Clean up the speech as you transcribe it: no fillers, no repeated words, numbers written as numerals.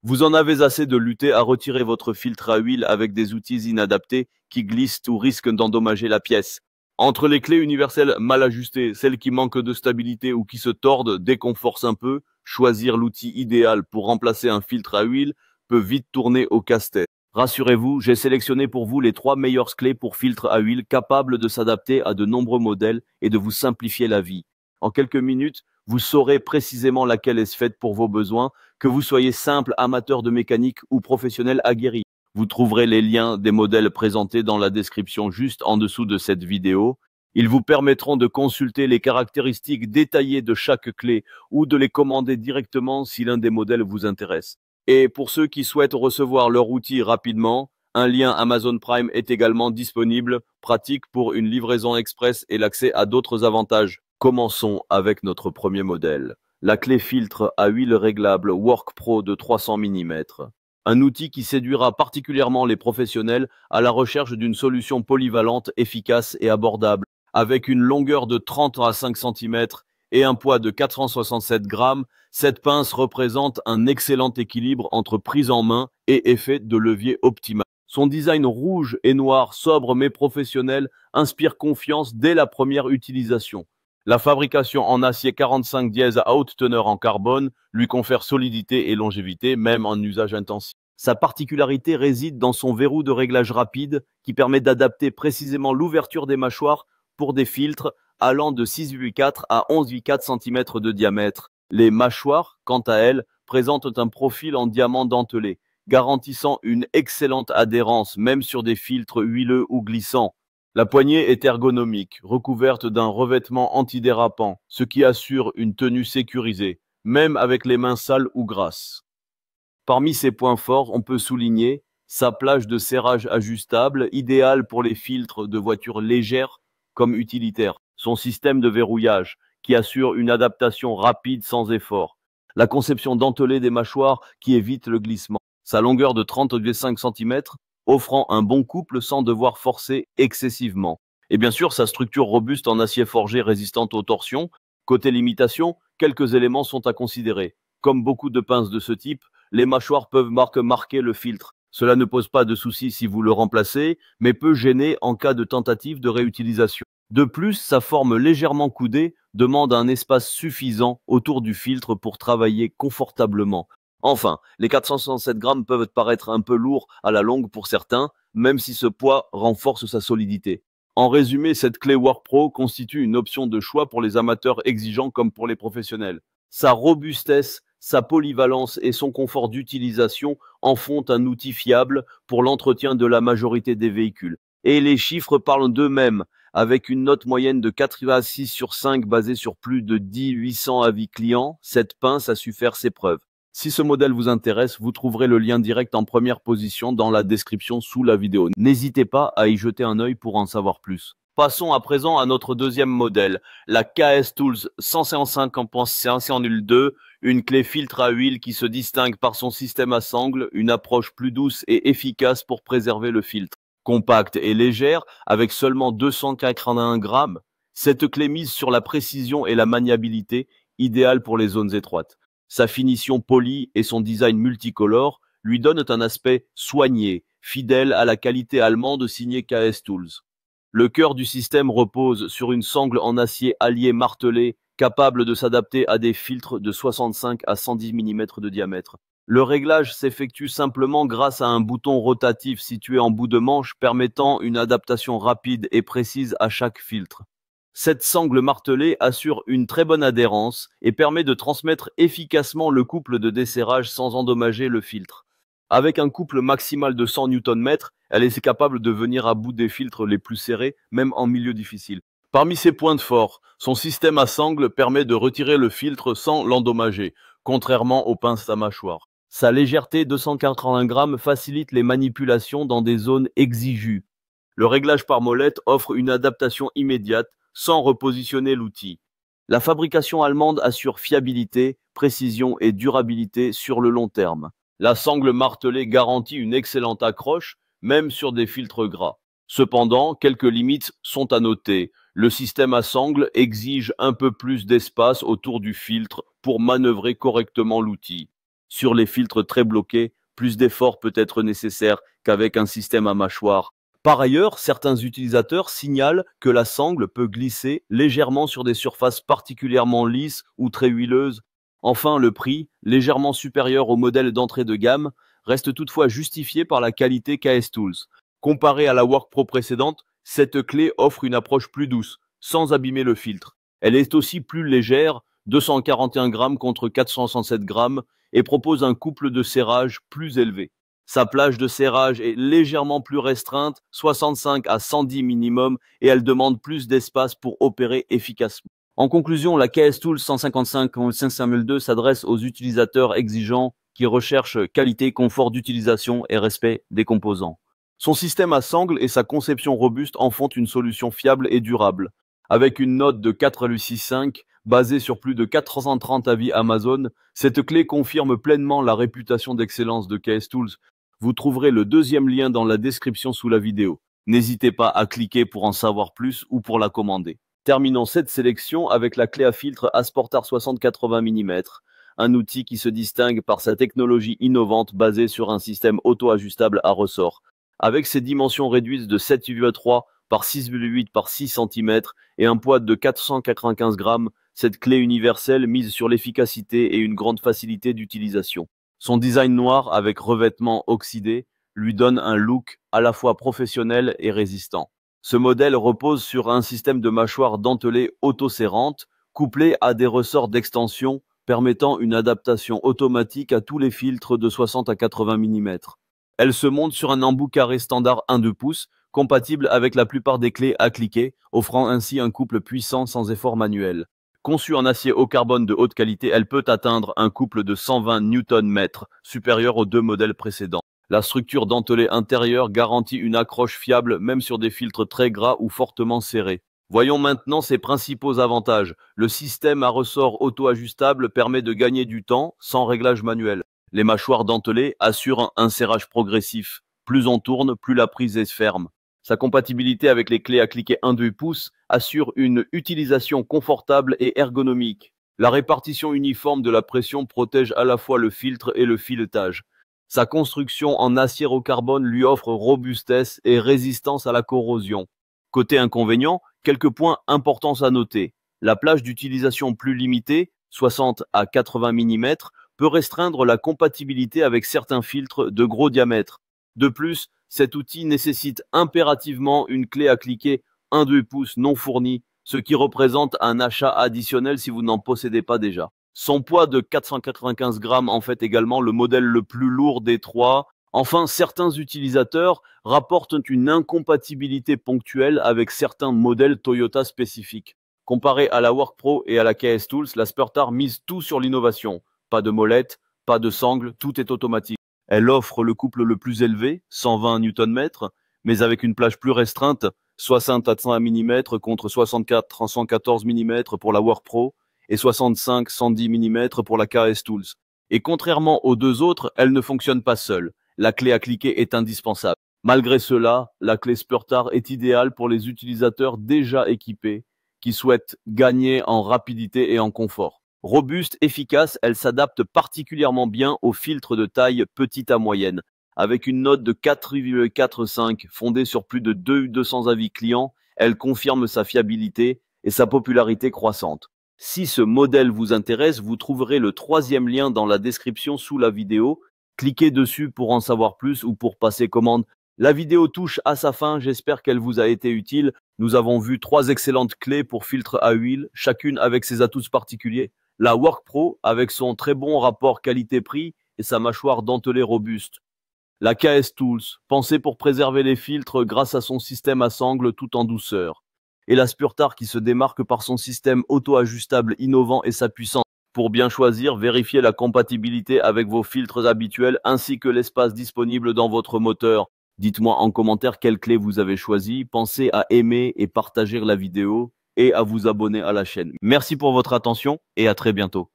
Vous en avez assez de lutter à retirer votre filtre à huile avec des outils inadaptés qui glissent ou risquent d'endommager la pièce. Entre les clés universelles mal ajustées, celles qui manquent de stabilité ou qui se tordent dès qu'on force un peu, choisir l'outil idéal pour remplacer un filtre à huile peut vite tourner au casse-tête. Rassurez-vous, j'ai sélectionné pour vous les 3 meilleures clés pour filtre à huile capables de s'adapter à de nombreux modèles et de vous simplifier la vie. En quelques minutes, vous saurez précisément laquelle est faite pour vos besoins, que vous soyez simple amateur de mécanique ou professionnel aguerri. Vous trouverez les liens des modèles présentés dans la description juste en dessous de cette vidéo. Ils vous permettront de consulter les caractéristiques détaillées de chaque clé ou de les commander directement si l'un des modèles vous intéresse. Et pour ceux qui souhaitent recevoir leur outil rapidement, un lien Amazon Prime est également disponible, pratique pour une livraison express et l'accès à d'autres avantages. Commençons avec notre premier modèle, la clé filtre à huile réglable Work Pro de 300 mm. Un outil qui séduira particulièrement les professionnels à la recherche d'une solution polyvalente, efficace et abordable. Avec une longueur de 30 à 5 cm et un poids de 467 grammes, cette pince représente un excellent équilibre entre prise en main et effet de levier optimal. Son design rouge et noir, sobre mais professionnel, inspire confiance dès la première utilisation. La fabrication en acier 45 dièse à haute teneur en carbone lui confère solidité et longévité, même en usage intensif. Sa particularité réside dans son verrou de réglage rapide qui permet d'adapter précisément l'ouverture des mâchoires pour des filtres allant de 6,4 à 11,4 cm de diamètre. Les mâchoires, quant à elles, présentent un profil en diamant dentelé, garantissant une excellente adhérence même sur des filtres huileux ou glissants. La poignée est ergonomique, recouverte d'un revêtement antidérapant, ce qui assure une tenue sécurisée, même avec les mains sales ou grasses. Parmi ses points forts, on peut souligner sa plage de serrage ajustable, idéale pour les filtres de voitures légères comme utilitaires, son système de verrouillage, qui assure une adaptation rapide sans effort, la conception dentelée des mâchoires qui évite le glissement, sa longueur de 30,5 cm, offrant un bon couple sans devoir forcer excessivement. Et bien sûr, sa structure robuste en acier forgé résistante aux torsions. Côté limitation, quelques éléments sont à considérer. Comme beaucoup de pinces de ce type, les mâchoires peuvent marquer le filtre. Cela ne pose pas de souci si vous le remplacez, mais peut gêner en cas de tentative de réutilisation. De plus, sa forme légèrement coudée demande un espace suffisant autour du filtre pour travailler confortablement. Enfin, les 467 grammes peuvent paraître un peu lourds à la longue pour certains, même si ce poids renforce sa solidité. En résumé, cette clé Work Pro constitue une option de choix pour les amateurs exigeants comme pour les professionnels. Sa robustesse, sa polyvalence et son confort d'utilisation en font un outil fiable pour l'entretien de la majorité des véhicules. Et les chiffres parlent d'eux-mêmes, avec une note moyenne de 4,6 sur 5 basée sur plus de 800 avis clients, cette pince a su faire ses preuves. Si ce modèle vous intéresse, vous trouverez le lien direct en première position dans la description sous la vidéo. N'hésitez pas à y jeter un œil pour en savoir plus. Passons à présent à notre deuxième modèle, la KS Tools 155 en pince en nul 2, une clé filtre à huile qui se distingue par son système à sangle, une approche plus douce et efficace pour préserver le filtre. Compacte et légère, avec seulement 281 grammes, cette clé mise sur la précision et la maniabilité, idéale pour les zones étroites. Sa finition polie et son design multicolore lui donnent un aspect soigné, fidèle à la qualité allemande signée KS Tools. Le cœur du système repose sur une sangle en acier allié martelé, capable de s'adapter à des filtres de 65 à 110 mm de diamètre. Le réglage s'effectue simplement grâce à un bouton rotatif situé en bout de manche permettant une adaptation rapide et précise à chaque filtre. Cette sangle martelée assure une très bonne adhérence et permet de transmettre efficacement le couple de desserrage sans endommager le filtre. Avec un couple maximal de 100 Nm, elle est capable de venir à bout des filtres les plus serrés, même en milieu difficile. Parmi ses points de force, son système à sangle permet de retirer le filtre sans l'endommager, contrairement aux pinces à mâchoire. Sa légèreté 280 grammes facilite les manipulations dans des zones exiguës. Le réglage par molette offre une adaptation immédiate, sans repositionner l'outil. La fabrication allemande assure fiabilité, précision et durabilité sur le long terme. La sangle martelée garantit une excellente accroche, même sur des filtres gras. Cependant, quelques limites sont à noter. Le système à sangle exige un peu plus d'espace autour du filtre pour manœuvrer correctement l'outil. Sur les filtres très bloqués, plus d'effort peut être nécessaire qu'avec un système à mâchoire. Par ailleurs, certains utilisateurs signalent que la sangle peut glisser légèrement sur des surfaces particulièrement lisses ou très huileuses. Enfin, le prix, légèrement supérieur au modèle d'entrée de gamme, reste toutefois justifié par la qualité KS Tools. Comparé à la WorkPro précédente, cette clé offre une approche plus douce, sans abîmer le filtre. Elle est aussi plus légère, 241 grammes contre 467 grammes, et propose un couple de serrage plus élevé. Sa plage de serrage est légèrement plus restreinte, 65 à 110 minimum, et elle demande plus d'espace pour opérer efficacement. En conclusion, la KS Tools 155 5002 s'adresse aux utilisateurs exigeants qui recherchent qualité, confort d'utilisation et respect des composants. Son système à sangle et sa conception robuste en font une solution fiable et durable. Avec une note de 4,65 basée sur plus de 430 avis Amazon, cette clé confirme pleinement la réputation d'excellence de KS Tools. Vous trouverez le deuxième lien dans la description sous la vidéo. N'hésitez pas à cliquer pour en savoir plus ou pour la commander. Terminons cette sélection avec la clé à filtre Asportar 60-80 mm, un outil qui se distingue par sa technologie innovante basée sur un système auto-ajustable à ressort. Avec ses dimensions réduites de 7,3 par 6,8 par 6 cm et un poids de 495 grammes, cette clé universelle mise sur l'efficacité et une grande facilité d'utilisation. Son design noir avec revêtement oxydé lui donne un look à la fois professionnel et résistant. Ce modèle repose sur un système de mâchoire dentelée auto-serrante, couplé à des ressorts d'extension permettant une adaptation automatique à tous les filtres de 60 à 80 mm. Elle se monte sur un embout carré standard 1,2 pouces, compatible avec la plupart des clés à cliquer, offrant ainsi un couple puissant sans effort manuel. Conçue en acier haut carbone de haute qualité, elle peut atteindre un couple de 120 Nm, supérieur aux deux modèles précédents. La structure dentelée intérieure garantit une accroche fiable même sur des filtres très gras ou fortement serrés. Voyons maintenant ses principaux avantages. Le système à ressort auto-ajustable permet de gagner du temps sans réglage manuel. Les mâchoires dentelées assurent un serrage progressif. Plus on tourne, plus la prise est ferme. Sa compatibilité avec les clés à cliquer 1,2 pouces assure une utilisation confortable et ergonomique. La répartition uniforme de la pression protège à la fois le filtre et le filetage. Sa construction en acier au carbone lui offre robustesse et résistance à la corrosion. Côté inconvénient, quelques points importants à noter. La plage d'utilisation plus limitée, 60 à 80 mm, peut restreindre la compatibilité avec certains filtres de gros diamètre. De plus, cet outil nécessite impérativement une clé à cliquer 1,2 pouces non fournie, ce qui représente un achat additionnel si vous n'en possédez pas déjà. Son poids de 495 grammes en fait également le modèle le plus lourd des trois. Enfin, certains utilisateurs rapportent une incompatibilité ponctuelle avec certains modèles Toyota spécifiques. Comparé à la WorkPro et à la KS Tools, la Asportar mise tout sur l'innovation. Pas de molette, pas de sangle, tout est automatique. Elle offre le couple le plus élevé, 120 Nm, mais avec une plage plus restreinte, 60 à 100 mm contre 64 à 114 mm pour la WorkPro et 65 à 110 mm pour la KS Tools. Et contrairement aux deux autres, elle ne fonctionne pas seule. La clé à cliquer est indispensable. Malgré cela, la clé Asportar est idéale pour les utilisateurs déjà équipés qui souhaitent gagner en rapidité et en confort. Robuste, efficace, elle s'adapte particulièrement bien aux filtres de taille petite à moyenne. Avec une note de 4,45 fondée sur plus de 200 avis clients, elle confirme sa fiabilité et sa popularité croissante. Si ce modèle vous intéresse, vous trouverez le troisième lien dans la description sous la vidéo. Cliquez dessus pour en savoir plus ou pour passer commande. La vidéo touche à sa fin, j'espère qu'elle vous a été utile. Nous avons vu 3 excellentes clés pour filtre à huile, chacune avec ses atouts particuliers. La WorkPro avec son très bon rapport qualité-prix et sa mâchoire dentelée robuste. La KS Tools, pensée pour préserver les filtres grâce à son système à sangle tout en douceur. Et la Asportar qui se démarque par son système auto-ajustable innovant et sa puissance. Pour bien choisir, vérifiez la compatibilité avec vos filtres habituels ainsi que l'espace disponible dans votre moteur. Dites-moi en commentaire quelle clé vous avez choisi. Pensez à aimer et partager la vidéo et à vous abonner à la chaîne. Merci pour votre attention et à très bientôt.